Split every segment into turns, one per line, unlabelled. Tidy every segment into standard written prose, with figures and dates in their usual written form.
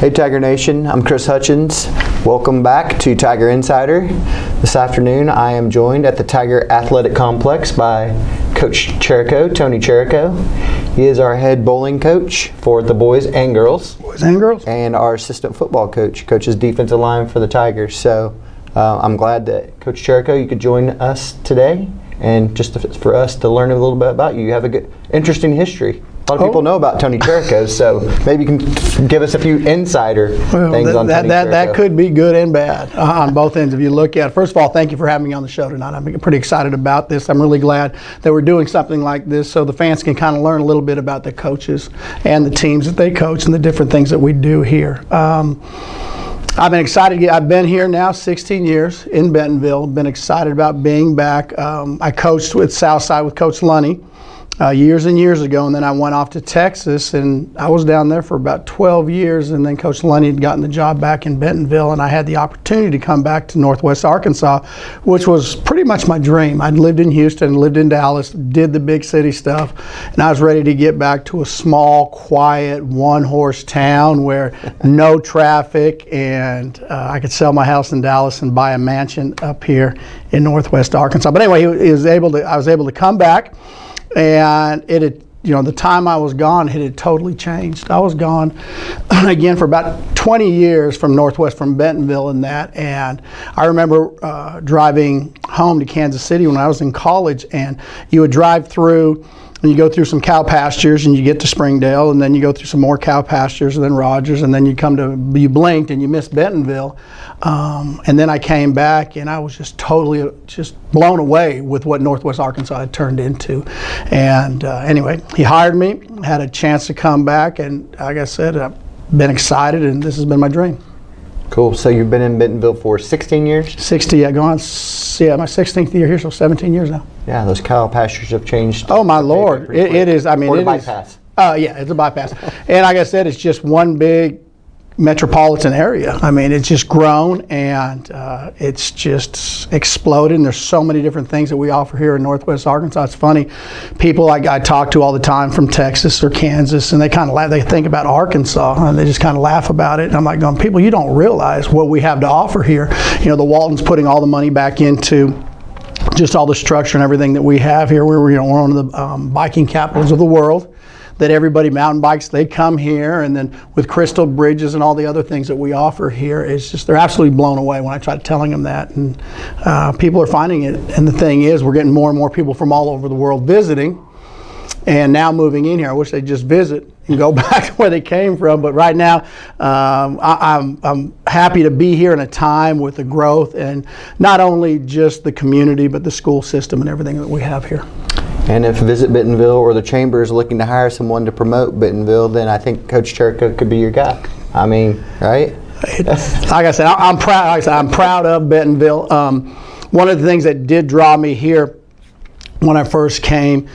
Hey Tiger Nation, I'm Chris Hutchins. Welcome back to Tiger Insider. This afternoon I am joined at the Tiger Athletic Complex by Coach Cherico, Tony Cherico. He is our head bowling coach for the boys and girls. And our assistant football coach, coaches defensive line for the Tigers. So I'm glad that Coach Cherico, you could join us today and just for us to learn a little bit about you. You have a good, interesting history. A lot of people know about Tony Cherico, so maybe you can give us a few insider things on Tony Cherico.
That could be good and bad on both ends if you look at it. First of all, thank you for having me on the show tonight. I'm pretty excited about this. I'm really glad that we're doing something like this so the fans can kind of learn a little bit about the coaches and the teams that they coach and the different things that we do here. I've been excited. I've been here now 16 years in Bentonville. Been excited about being back. I coached with Southside with Coach Lunny years and years ago, and then I went off to Texas, and I was down there for about 12 years, and then Coach Lunny had gotten the job back in Bentonville, and I had the opportunity to come back to Northwest Arkansas, which was pretty much my dream. I'd lived in Houston, lived in Dallas, did the big city stuff, and I was ready to get back to a small, quiet, one-horse town where no traffic, and I could sell my house in Dallas and buy a mansion up here in Northwest Arkansas. But anyway, I was able to come back. And it had, the time I was gone, it had totally changed. I was gone again for about 20 years from Bentonville and that. And I remember driving home to Kansas City when I was in college, and you would drive through and you go through some cow pastures and you get to Springdale, and then you go through some more cow pastures and then Rogers, and then you blinked and you missed Bentonville. And then I came back and I was just totally blown away with what Northwest Arkansas had turned into. And anyway, he hired me, had a chance to come back, and like I said, I've been excited, and this has been my dream.
Cool. So you've been in Bentonville for 16 years?
60, yeah, going on, my 16th year here, so 17 years now.
Yeah, those cow pastures have changed.
Oh my Lord, it is, I mean,
or
it
bypass.
Is. Yeah, it's a bypass. And like I said, it's just one big metropolitan area. I mean, it's just grown, and it's just exploded, and there's so many different things that we offer here in Northwest Arkansas. It's funny, people I talk to all the time from Texas or Kansas, and they kind of laugh. They think about Arkansas and they just kind of laugh about it, and I'm like going, people, you don't realize what we have to offer here. The Walton's putting all the money back into just all the structure and everything that we have here. We're one of the biking capitals of the world. That everybody mountain bikes, they come here, and then with crystal bridges and all the other things that we offer here, it's just, they're absolutely blown away when I try telling them that, and people are finding it. And the thing is, we're getting more and more people from all over the world visiting, and now moving in here. I wish they'd just visit and go back to where they came from, but right now I'm happy to be here in a time with the growth, and not only just the community, but the school system and everything that we have here.
And if Visit Bentonville or the Chamber is looking to hire someone to promote Bentonville, then I think Coach Cherico could be your guy. I mean, right?
Like I said, I'm proud. Like I said, I'm proud of Bentonville. One of the things that did draw me here when I first came,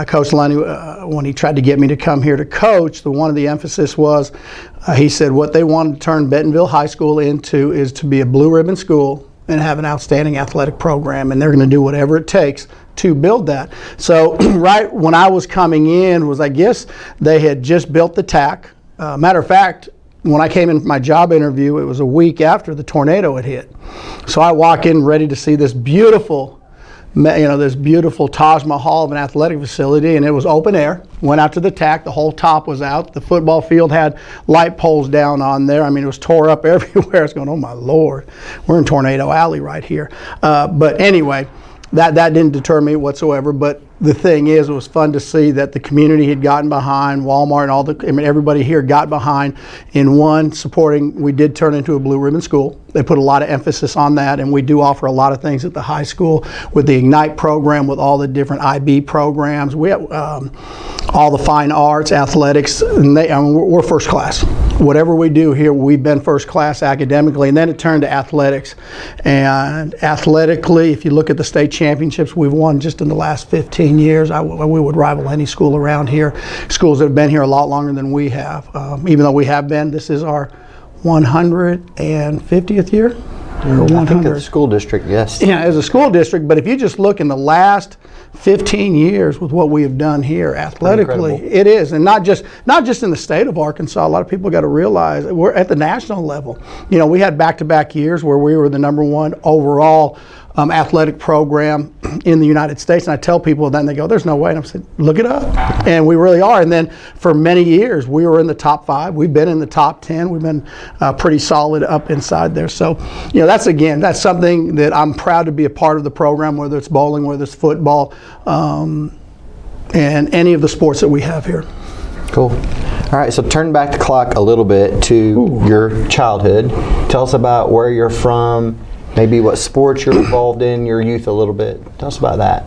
Coach Lunny, when he tried to get me to come here to coach, one of the emphasis was, he said what they wanted to turn Bentonville High School into is to be a blue ribbon school and have an outstanding athletic program, and they're going to do whatever it takes to build that. So right when I was coming in was, I guess they had just built the TAC. Matter of fact, when I came in for my job interview, it was a week after the tornado had hit. So I walk in ready to see this beautiful Taj Mahal of an athletic facility, and it was open air. Went out to the TAC, the whole top was out. The football field had light poles down on there. I mean, it was tore up everywhere. I was going, oh my Lord, we're in Tornado Alley right here. But anyway, that didn't deter me whatsoever. But the thing is, it was fun to see that the community had gotten behind, Walmart and everybody here got behind in one supporting. We did turn into a blue ribbon school. They put a lot of emphasis on that, and we do offer a lot of things at the high school with the Ignite program, with all the different IB programs. We have all the fine arts, athletics, and we're first class. Whatever we do here, we've been first class academically, and then it turned to athletics. And athletically, if you look at the state championships we've won just in the last 15 years, we would rival any school around here. Schools that have been here a lot longer than we have. Even though we have been, this is our 150th year?
I think it's a school district, yes.
Yeah, as a school district, but if you just look in the last 15 years with what we have done here athletically.
Incredible.
It is, and not just in the state of Arkansas. A lot of people got to realize we're at the national level. You know, we had back-to-back years where we were the #1 overall athletic program in the United States. And I tell people, then they go, there's no way. And I said, look it up. And we really are. And then for many years, we were in the top 5. We've been in the top 10. We've been pretty solid up inside there. So, you know, that's something that I'm proud to be a part of the program, whether it's bowling, whether it's football, and any of the sports that we have here.
Cool. All right, so turn back the clock a little bit to your childhood. Tell us about where you're from, maybe what sports you're involved in, your youth a little bit. Tell us about that.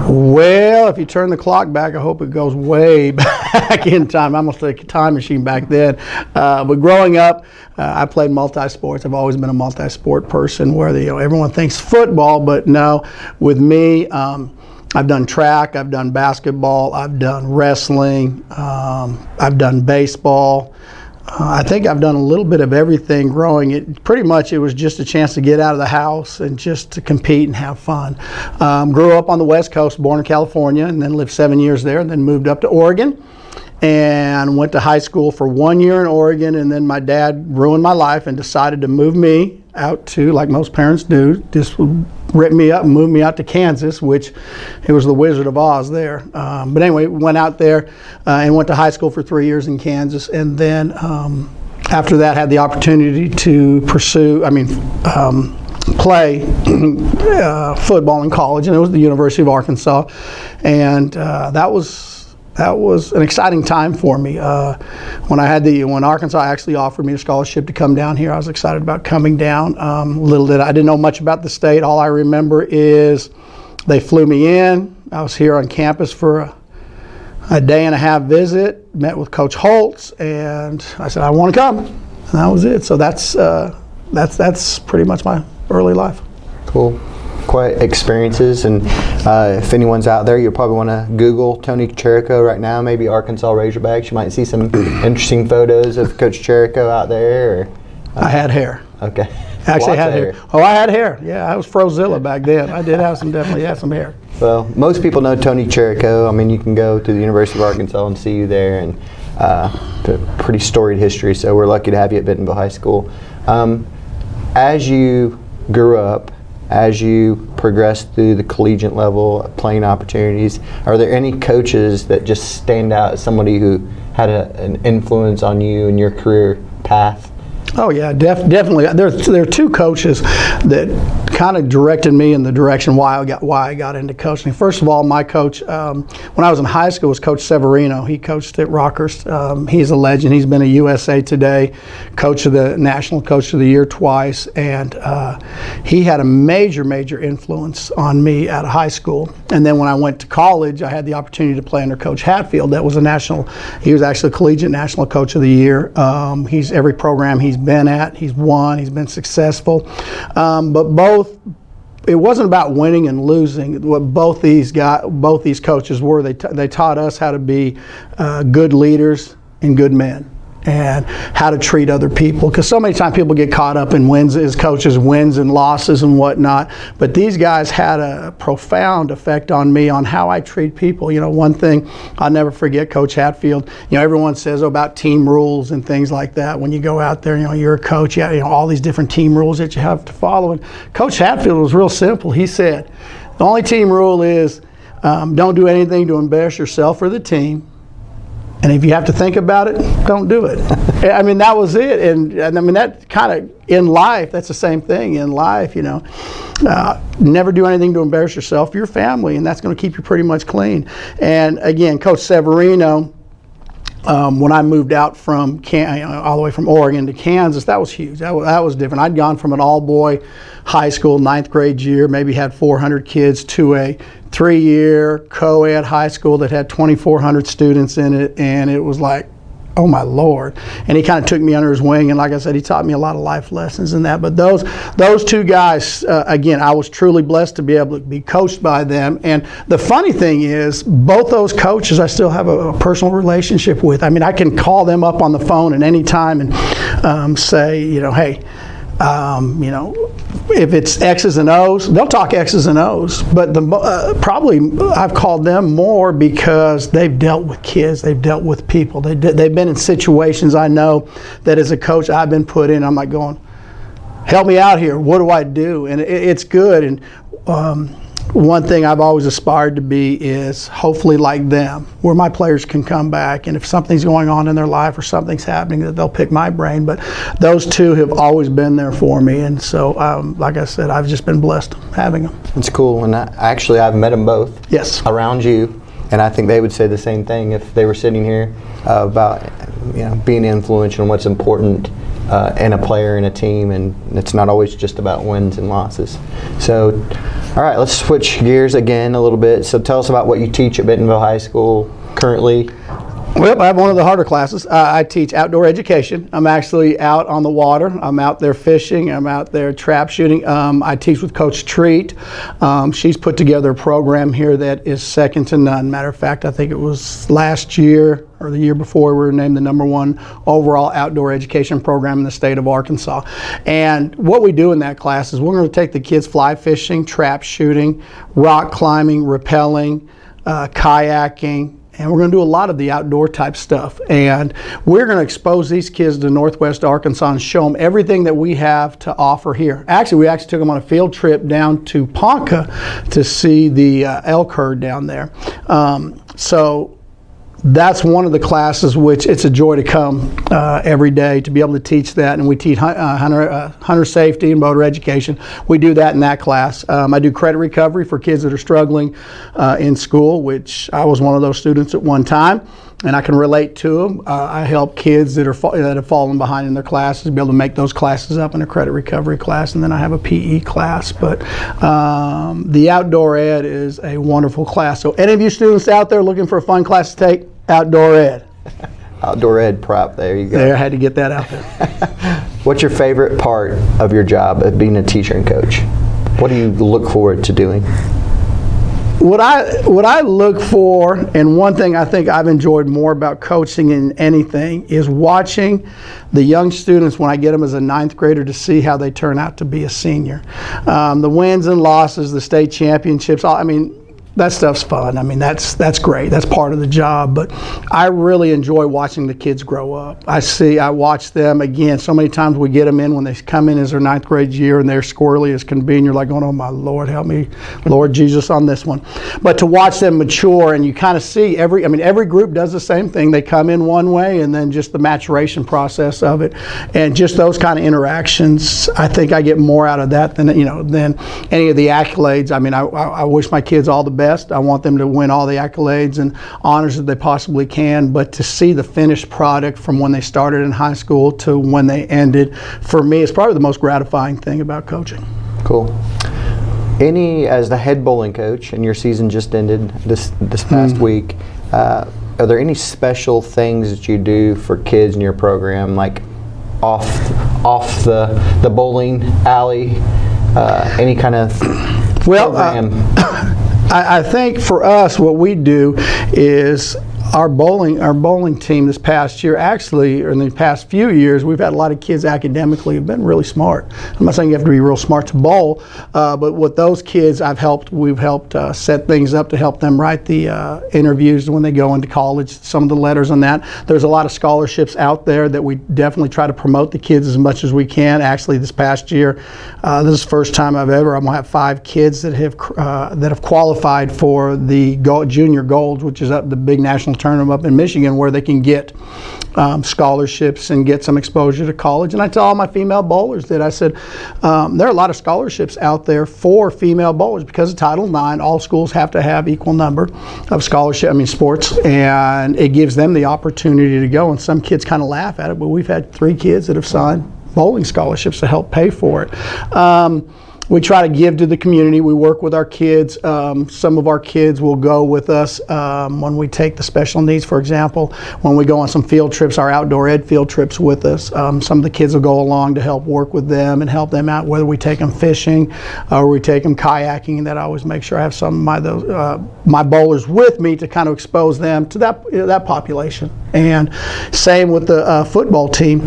Well, if you turn the clock back, I hope it goes way back in time. I almost like a time machine back then. But growing up, I played multi-sports. I've always been a multi-sport person where everyone thinks football, but no. With me, I've done track, I've done basketball, I've done wrestling, I've done baseball. I think I've done a little bit of everything growing. It was just a chance to get out of the house and just to compete and have fun. Grew up on the West Coast, born in California, and then lived 7 years there, and then moved up to Oregon and went to high school for 1 year in Oregon, and then my dad ruined my life and decided to move me out to, like most parents do, just rip me up and move me out to Kansas, which it was the Wizard of Oz there. But anyway, went out there and went to high school for 3 years in Kansas, and then after that had the opportunity to play football in college, and it was the University of Arkansas, and that was an exciting time for me. When Arkansas actually offered me a scholarship to come down here, I was excited about coming down. I didn't know much about the state. All I remember is they flew me in. I was here on campus for a day and a half visit, met with Coach Holtz, and I said, I want to come. And that was it. So that's pretty much my early life.
Cool. Quite experiences, and if anyone's out there, you'll probably want to Google Tony Cherico right now, maybe Arkansas Razorbacks. You might see some interesting photos of Coach Cherico out there.
I had hair.
Okay.
Actually, I had hair. Oh, I had hair. Yeah, I was Frozilla back then. I did definitely have some hair.
Well, most people know Tony Cherico. I mean, you can go to the University of Arkansas and see you there, and pretty storied history. So we're lucky to have you at Bentonville High School. As you grew up, as you progressed through the collegiate level, playing opportunities, are there any coaches that just stand out as somebody who had an influence on you in your career path?
Oh yeah, definitely. There are two coaches that kind of directed me in the direction why I got into coaching. First of all, my coach when I was in high school was Coach Severino. He coached at Rockhurst. He's a legend. He's been a USA Today National Coach of the Year twice, and he had a major influence on me out of high school. And then when I went to college, I had the opportunity to play under Coach Hatfield. He was actually a collegiate national coach of the year. He's every program he's been at, he's won, he's been successful. But it wasn't about winning and losing. What both these coaches were, they taught us how to be good leaders and good men, and how to treat other people. Because so many times people get caught up in wins as coaches, wins and losses and whatnot. But these guys had a profound effect on me on how I treat people. You know, one thing I'll never forget, Coach Hatfield, everyone says about team rules and things like that. When you go out there, you're a coach, you have, all these different team rules that you have to follow. And Coach Hatfield was real simple. He said, the only team rule is don't do anything to embarrass yourself or the team. And if you have to think about it, don't do it. I mean, that was it. And I mean, that kind of, in life, that's the same thing in life, Never do anything to embarrass yourself or your family, and that's going to keep you pretty much clean. And again, Coach Severino, when I moved out from all the way from Oregon to Kansas, that was huge. That was different. I'd gone from an all-boy high school, 9th grade year, maybe had 400 kids, to a 3-year co-ed high school that had 2,400 students in it, and it was like, oh my Lord. And he kind of took me under his wing, and like I said, he taught me a lot of life lessons in that. But those two guys, again, I was truly blessed to be able to be coached by them. And the funny thing is, both those coaches I still have a personal relationship with. I mean, I can call them up on the phone at any time and say, hey, You know, if it's X's and O's, they'll talk X's and O's. But probably I've called them more because they've dealt with kids, they've dealt with people, they've been in situations I know that as a coach I've been put in. I'm like going, help me out here. What do I do? And it's good. And one thing I've always aspired to be is hopefully like them, where my players can come back, and if something's going on in their life or something's happening, that they'll pick my brain. But those two have always been there for me, and so like I said, I've just been blessed having them.
It's cool, and I've met them both.
Yes.
Around you, and I think they would say the same thing if they were sitting here about being influential and what's important in a player and a team, and it's not always just about wins and losses. So, all right, let's switch gears again a little bit. So tell us about what you teach at Bentonville High School currently.
Well, I have one of the harder classes. I teach outdoor education. I'm actually out on the water. I'm out there fishing. I'm out there trap shooting. I teach with Coach Treat. She's put together a program here that is second to none. Matter of fact, I think it was last year or the year before we were named the #1 overall outdoor education program in the state of Arkansas. And what we do in that class is we're going to take the kids fly fishing, trap shooting, rock climbing, rappelling, kayaking, and we're going to do a lot of the outdoor type stuff. And we're going to expose these kids to Northwest Arkansas and show them everything that we have to offer here. Actually, we took them on a field trip down to Ponca to see the elk herd down there. So that's one of the classes which it's a joy to come every day to be able to teach that. And we teach hunter safety and motor education. We do that in that class. I do credit recovery for kids that are struggling in school, which I was one of those students at one time, and I can relate to them. I help kids that have fallen behind in their classes be able to make those classes up in a credit recovery class, and then I have a PE class. But the outdoor ed is a wonderful class. So any of you students out there looking for a fun class to take, outdoor ed.
Outdoor ed prop, there you go.
There, I had to get that out there.
What's your favorite part of your job of being a teacher and coach? What do you look forward to doing?
What I look for, and one thing I think I've enjoyed more about coaching than anything, is watching the young students when I get them as a 9th grader to see how they turn out to be a senior. The wins and losses, the state championships, that stuff's fun. That's great. That's part of the job. But I really enjoy watching the kids grow up. I watch them again. So many times we get them in when they come in as their 9th grade year and they're squirrely as can be, and you're like going, oh my Lord, help me, Lord Jesus, on this one. But to watch them mature, and you kind of see every group does the same thing. They come in one way, and then just the maturation process of it, and just those kind of interactions. I think I get more out of that than any of the accolades. I wish my kids all the best. I want them to win all the accolades and honors that they possibly can, but to see the finished product from when they started in high school to when they ended, for me, is probably the most gratifying thing about coaching.
Cool. As the head bowling coach, and your season just ended this past week, are there any special things that you do for kids in your program, like off the bowling alley, any kind of program?
I think for us, what we do is our bowling team this past year, actually, or in the past few years, we've had a lot of kids academically who've been really smart. I'm not saying you have to be real smart to bowl, but with those kids, we've helped set things up to help them write the interviews when they go into college, some of the letters on that. There's a lot of scholarships out there that we definitely try to promote the kids as much as we can. Actually, this past year, this is the first time I'm going to have 5 kids that have qualified for the Junior Golds, which is the big national tournament up in Michigan, where they can get scholarships and get some exposure to college. And I tell all my female bowlers that I said, there are a lot of scholarships out there for female bowlers because of Title IX. All schools have to have equal number of sports, and it gives them the opportunity to go. And some kids kind of laugh at it, but we've had 3 kids that have signed bowling scholarships to help pay for it. we try to give to the community. We work with our kids. Some of our kids will go with us when we take the special needs, for example, when we go on some field trips, our outdoor ed field trips with us. Some of the kids will go along to help work with them and help them out, whether we take them fishing or we take them kayaking. And that I always make sure I have some of my bowlers with me to kind of expose them to that population. And same with the football team.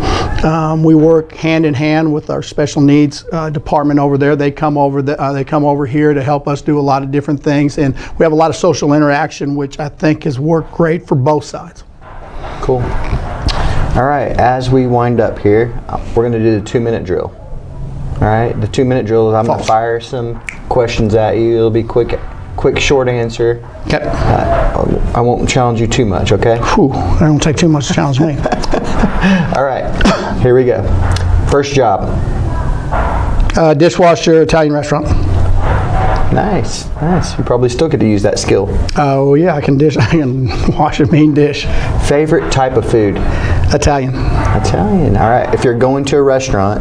We work hand in hand with our special needs department over there. They come over here to help us do a lot of different things, and we have a lot of social interaction, which I think has worked great for both sides.
Cool. All right, as we wind up here, we're going to do the 2-minute drill. All right, the 2-minute drill is I'm going to fire some questions at you. It'll be quick, short answer.
Okay.
I won't challenge you too much, okay?
Whew, that don't take too much to challenge me.
All right, here we go. First job.
Dishwasher, Italian restaurant.
Nice. You probably still get to use that skill.
Oh yeah, I can wash a mean dish.
Favorite type of food?
Italian.
All right, if you're going to a restaurant,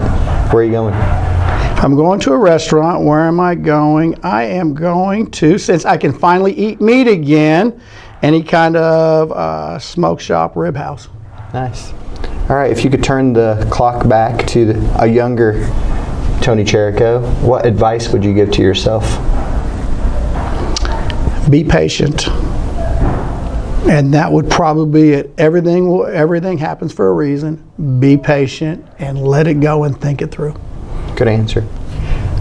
where are you going?
If I'm going to a restaurant, where am I going? I am going to, since I can finally eat meat again, any kind of smoke shop, rib house.
Nice. All right, if you could turn the clock back to a younger Tony Cherico, what advice would you give to yourself?
Be patient. And that would probably be it. Everything happens for a reason. Be patient and let it go and think it through.
Good answer.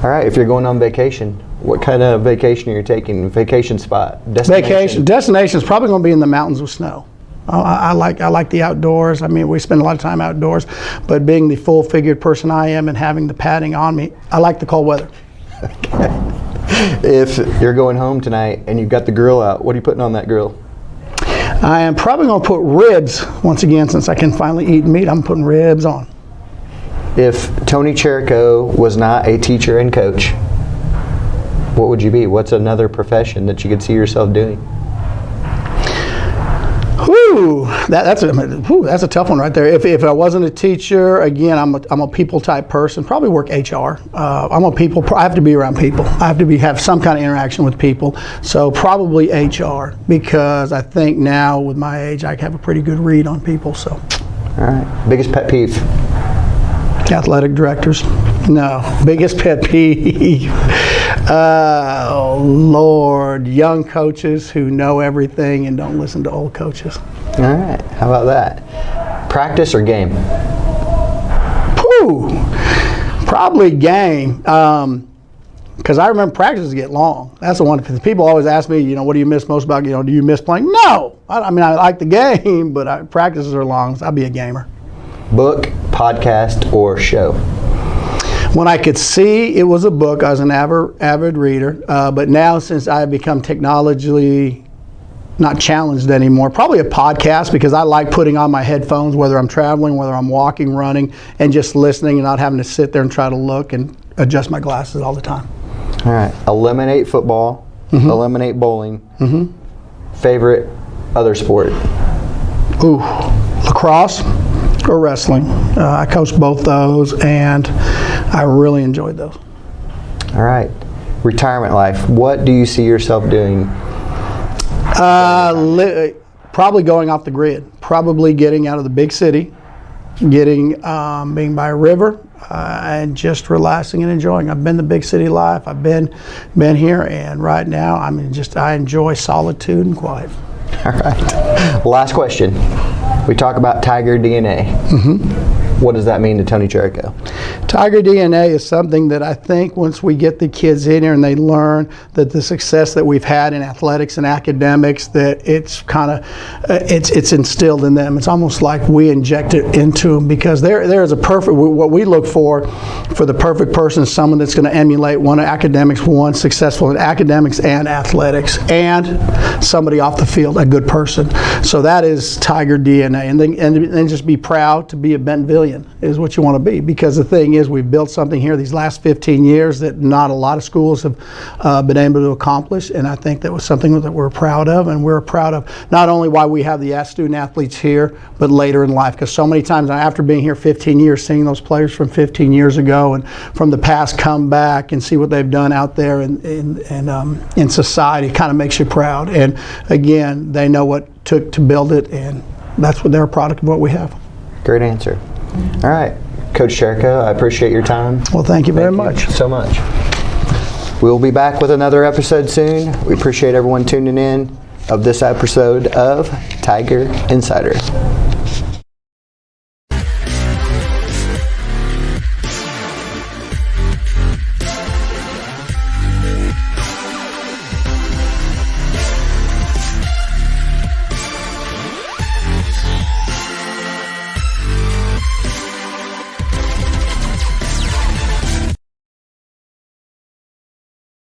All right, if you're going on vacation, what kind of vacation are you taking? Vacation spot?
Destination is probably going to be in the mountains with snow. I like the outdoors. I mean, we spend a lot of time outdoors, but being the full-figured person I am and having the padding on me, I like the cold weather.
Okay. If you're going home tonight and you've got the grill out, what are you putting on that grill?
I am probably going to put ribs, once again, since I can finally eat meat, I'm putting ribs on.
If Tony Cherico was not a teacher and coach, what would you be? What's another profession that you could see yourself doing?
That's a tough one right there. If I wasn't a teacher, again, I'm a people type person. Probably work HR. I have to be around people. I have to have some kind of interaction with people. So probably HR, because I think now with my age, I have a pretty good read on people. So.
All right. Biggest pet peeve?
Athletic directors. No. Biggest pet peeve. Oh Lord, young coaches who know everything and don't listen to old coaches.
All right, how about that? Practice or game?
Probably game. Because I remember practices get long. That's the one. People always ask me, what do you miss most about? Do you miss playing? No. I mean, I like the game, but practices are long. So I'll be a gamer.
Book, podcast, or show?
When I could see, it was a book. I was an avid reader. But now, since I have become technologically not challenged anymore, probably a podcast, because I like putting on my headphones, whether I'm traveling, whether I'm walking, running, and just listening and not having to sit there and try to look and adjust my glasses all the time.
All right. Eliminate football. Mm-hmm. Eliminate bowling. Mm-hmm. Favorite other sport?
Lacrosse or wrestling. I coached both those, and I really enjoyed those.
All right. Retirement life. What do you see yourself doing?
Probably going off the grid. Probably getting out of the big city, being by a river, and just relaxing and enjoying. I've been the big city life. I've been here, and right now I enjoy solitude and quiet.
All right. Last question. We talk about Tiger DNA. Mm-hmm. What does that mean to Tony Cherico?
Tiger DNA is something that I think once we get the kids in here and they learn that the success that we've had in athletics and academics, that it's kind of it's instilled in them. It's almost like we inject it into them, because there is a perfect, what we look for the perfect person is someone that's going to emulate one successful in academics and athletics, and somebody off the field, a good person. So that is Tiger DNA, and then just be proud to be a Bentonville. chameleon is what you want to be, because the thing is, we've built something here these last 15 years that not a lot of schools have been able to accomplish, and I think that was something that we're proud of, and we're proud of not only why we have the student athletes here, but later in life, because so many times after being here 15 years, seeing those players from 15 years ago and from the past come back and see what they've done out there in society, kind of makes you proud. And again, they know what it took to build it, and that's what they're a product of what we have.
Great answer. All right, Coach Cherico, I appreciate your time.
Well, thank you very much.
So much. We'll be back with another episode soon. We appreciate everyone tuning in of this episode of Tiger Insider.